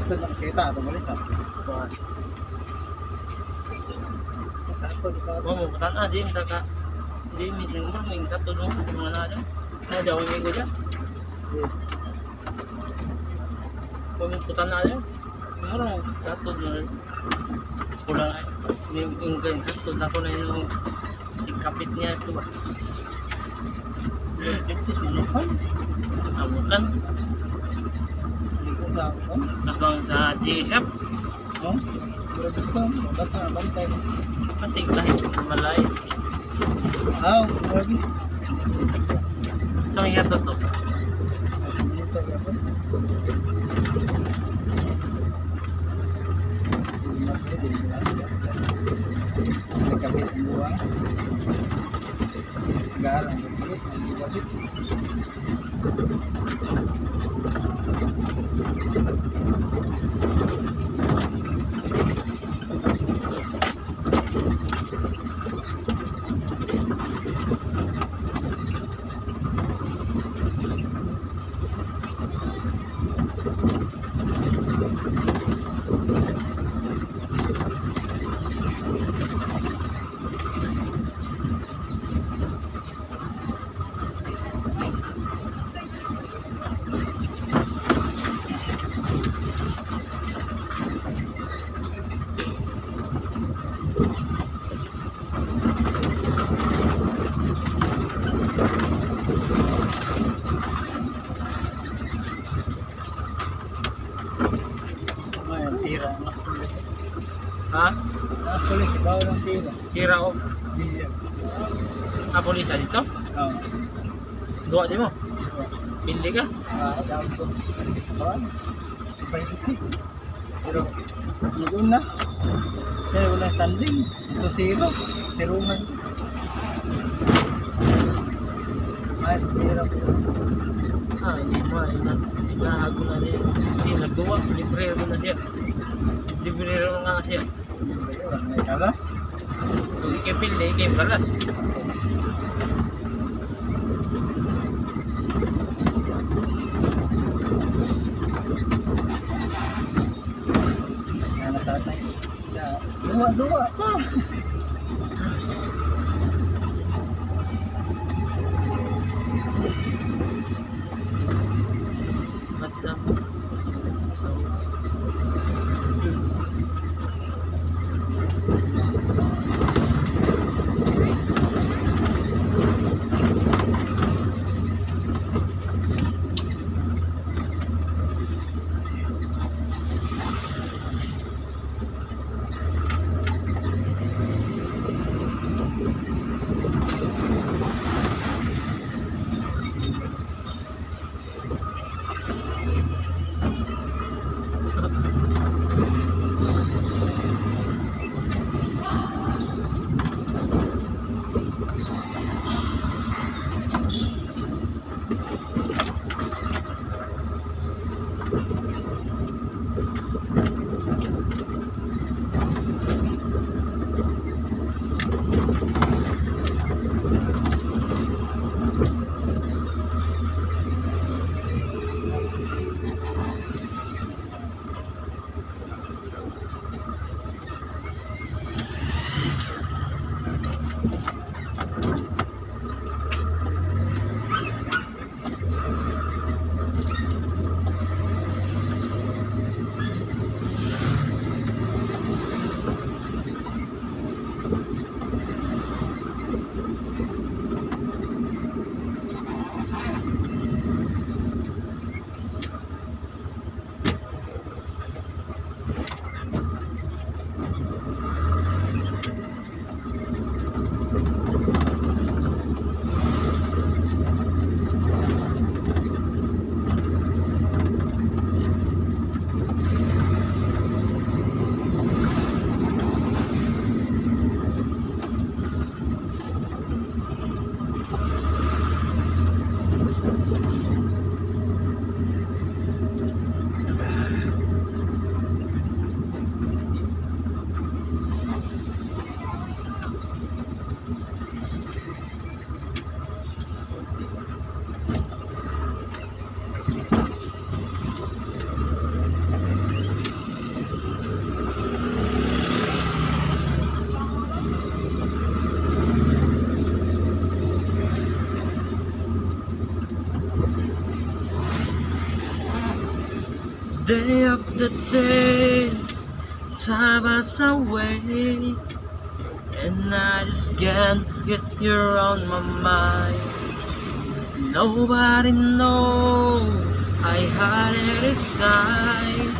Ito nakita, ito malis ha. Mau putan aja minta kak. Di meeting ber ming satu dong mana ada. Mau jauh minggu aja. Mau putan aja. Orang satu dong. Pulang ini ingin satu takut ini si kapitnya itu bah. Itu bukan. Bukan. Hindi ko sa akin. Abang sa JayR. No? Pero dito, basta na bantay. Kasi kahit malay. Ah, grabe. So iya to. Dito ako. Nagkabit ang buwang. Sekarang, bilis na nagkabit. Tira, mas pulis. Ha? Mas pulis, bawa ng tira. Kira ko. Iya. Polisa dito? Oo. Dua di mo? Pindi ka? Down post. Pero, yung una, siya una standing, 2-0, siruhan. Ay, hirap. Hindi mo. Inahago na niya. Hindi, nagduwa. Librero na siya. Librero nga siya. May kalas. Kung ikipil, ikip kalas. Sana tatay. Dua pa. Madam. So, day after day, time passes away, and I just can't get you on my mind. Nobody knows I had it inside.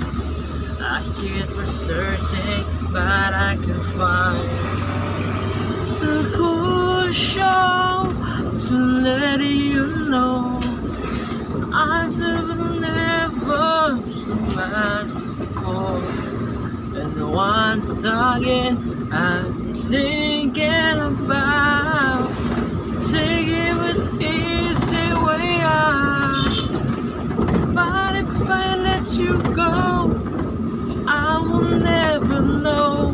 I keep researching, but I can find the cool show to let you know I've never so much before. And once again, I'm thinking about taking an easy way out. But if I let you go, I will never know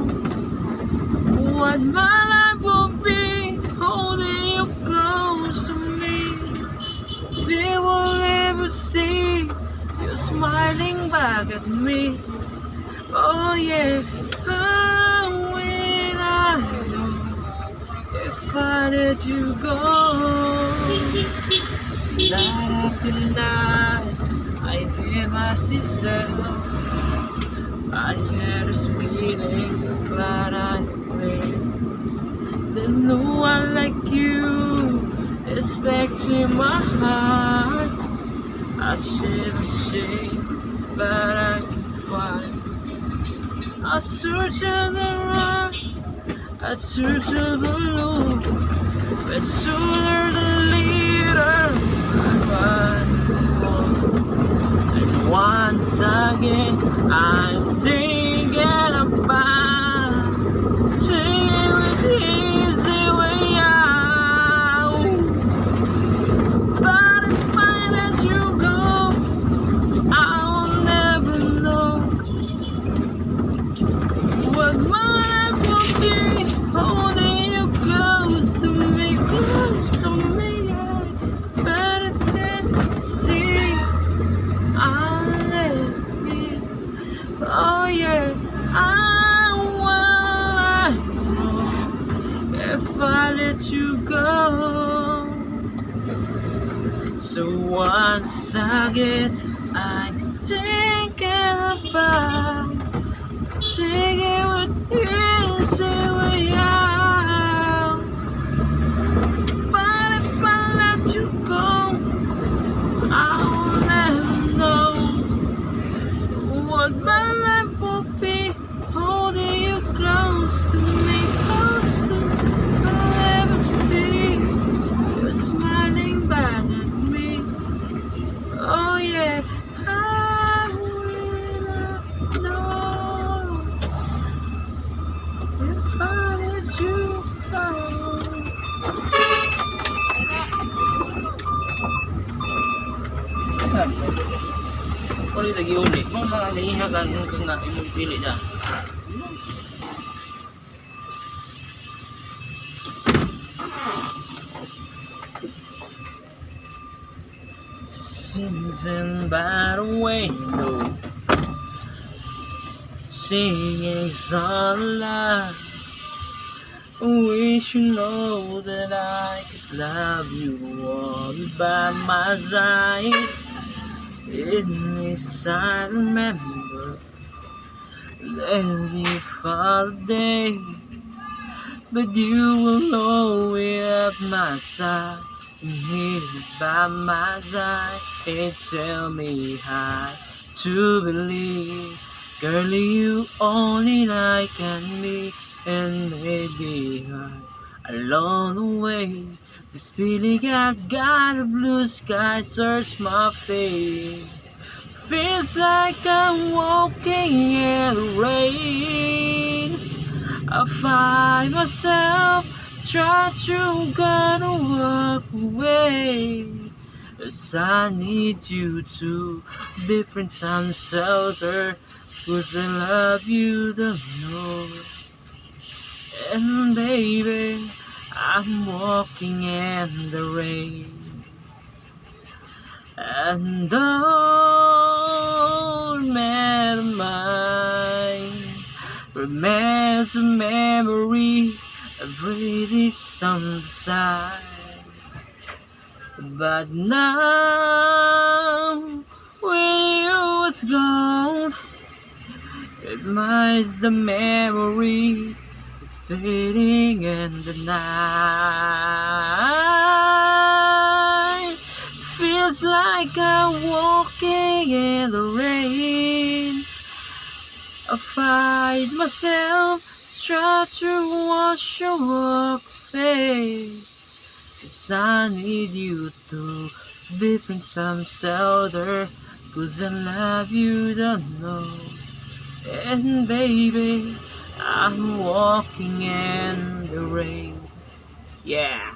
what my life will be. Holding you close to me, we will never see you smiling back at me. Oh yeah, how will I know if I let you go? Night after night, I hear myself. I had this feeling, but I pray that no one like you is back to my heart. I should be ashamed, but I can find. I search the rock, I search the blue, but sooner than later I find more. And once again, I'm thinking about taking the easy way out. But if I let you go, I'll never know what my life will be. Holding you close to me, yeah. But if I see, I'll let me. Oh yeah, I will if I let you go. So once again, I'm thinking about taking what easy way out. But if I let you go, I'll never know what my life will be. Holding you close to me, close to me. I'll never see you smiling back at me. Oh yeah, how will I know if I let you go? Kung lagi ulit, mo mga nangihagan kung na imong pili na. Sitting by the window, singing sunlight. Wish you know that I could love you all by my side. In this I remember let me for the day, but you will always at my side, and here by my side. It tell me how to believe, girl, you only like me, and maybe along the way. This feeling I've got a blue sky search my face. Feels like I'm walking in the rain. I find myself trying to go to walk away. 'Cause I need you to different time shelter. 'Cause I love you the most. And baby, I'm walking in the rain. And old man of mine remains a memory of really some side. But now when you was gone, Mine's the memory is fading in the night. Feels like I'm walking in the rain. I find myself try to wash your walk face. 'Cause I need you to different some shelter. 'Cause I love you, don't know. And baby, I'm walking in the rain. Yeah.